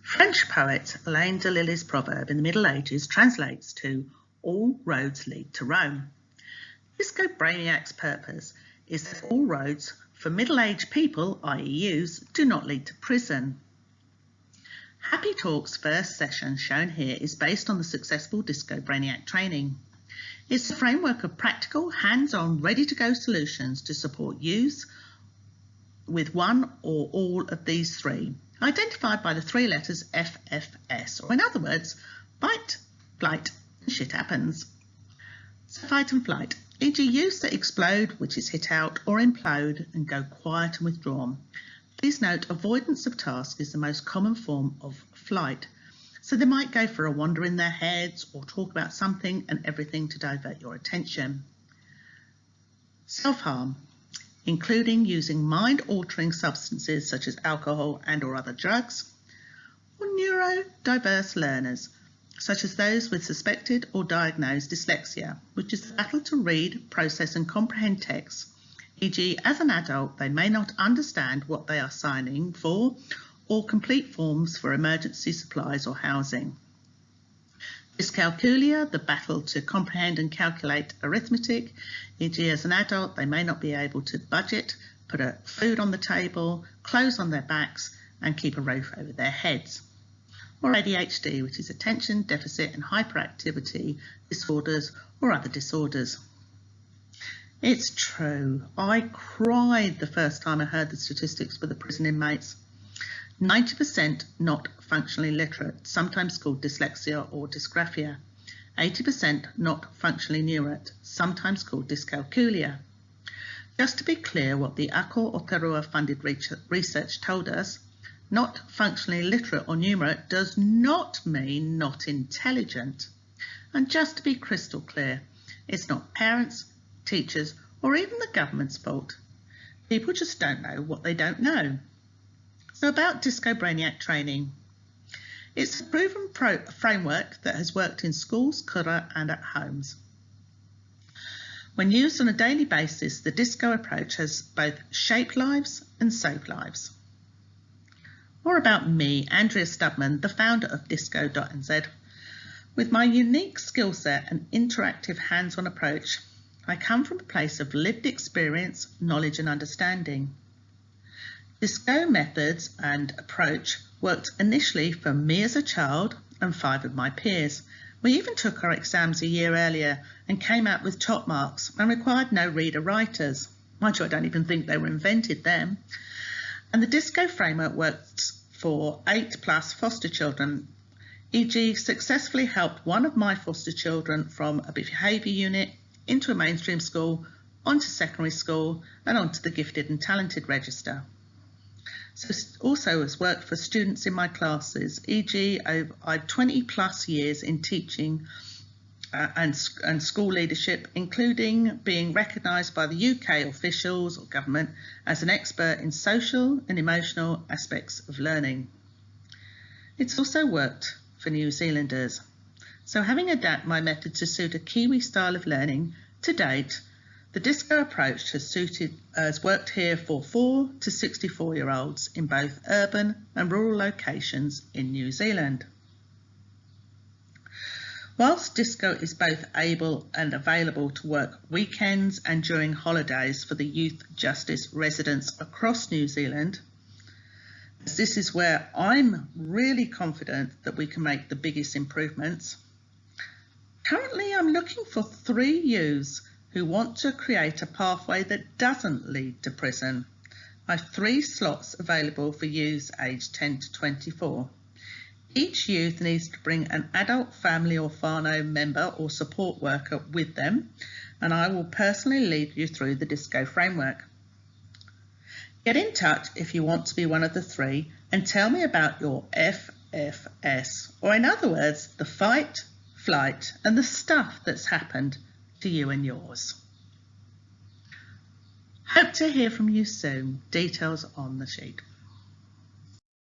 French poet Alain de Lilly's proverb in the Middle Ages translates to "all roads lead to Rome." Disco Brainiac's purpose is that all roads for middle-aged people, i.e. youths, do not lead to prison. Happy Talk's first session shown here is based on the successful Disco Brainiac training. It's a framework of practical, hands-on, ready-to-go solutions to support youths with one or all of these three, identified by the three letters FFS, or in other words, fight, flight, and shit happens. So fight and flight, e.g. youths that explode, which is hit out, or implode and go quiet and withdrawn. Please note, avoidance of task is the most common form of flight. So they might go for a wander in their heads or talk about something and everything to divert your attention. Self-harm, including using mind-altering substances such as alcohol and or other drugs, or neurodiverse learners, such as those with suspected or diagnosed dyslexia, which is the battle to read, process and comprehend texts, e.g. as an adult they may not understand what they are signing for or complete forms for emergency supplies or housing. Dyscalculia, the battle to comprehend and calculate arithmetic, e.g. as an adult they may not be able to budget, put food on the table, clothes on their backs and keep a roof over their heads. Or ADHD, which is attention deficit and hyperactivity disorders or other disorders. It's true, I cried the first time I heard the statistics for the prison inmates. 90% not functionally literate, sometimes called dyslexia or dysgraphia. 80% not functionally neurate, sometimes called dyscalculia. Just to be clear what the Akol Aotearoa funded research told us, not functionally literate or numerate does not mean not intelligent. And just to be crystal clear, it's not parents, teachers or even the government's fault. People just don't know what they don't know. So about Disco Brainiac training. It's a proven framework that has worked in schools, kura and at homes. When used on a daily basis, the Disco approach has both shaped lives and saved lives. More about me, Andrea Stubman, the founder of Disco.nz. With my unique skill set and interactive hands-on approach, I come from a place of lived experience, knowledge and understanding. Disco methods and approach worked initially for me as a child and 5 of my peers. We even took our exams a year earlier and came out with top marks and required no reader-writers. Mind you, I don't even think they were invented then. And the Disco framework worked for 8+ foster children, e.g. successfully helped one of my foster children from a behaviour unit into a mainstream school, onto secondary school and onto the gifted and talented register. So also has worked for students in my classes, e.g. I've 20+ years in teaching and school leadership, including being recognised by the UK officials or government as an expert in social and emotional aspects of learning. It's also worked for New Zealanders. So having adapted my method to suit a Kiwi style of learning, to date, the Disco approach has worked here for 4 to 64-year-olds in both urban and rural locations in New Zealand. Whilst Disco is both able and available to work weekends and during holidays for the youth justice residents across New Zealand, this is where I'm really confident that we can make the biggest improvements. Currently, I'm looking for 3 youths who want to create a pathway that doesn't lead to prison. I have 3 slots available for youths aged 10 to 24. Each youth needs to bring an adult family or whānau member or support worker with them, and I will personally lead you through the Disco framework. Get in touch if you want to be one of the 3 and tell me about your FFS, or in other words, the fight, flight and the stuff that's happened to you and yours. Hope to hear from you soon. Details on the sheet.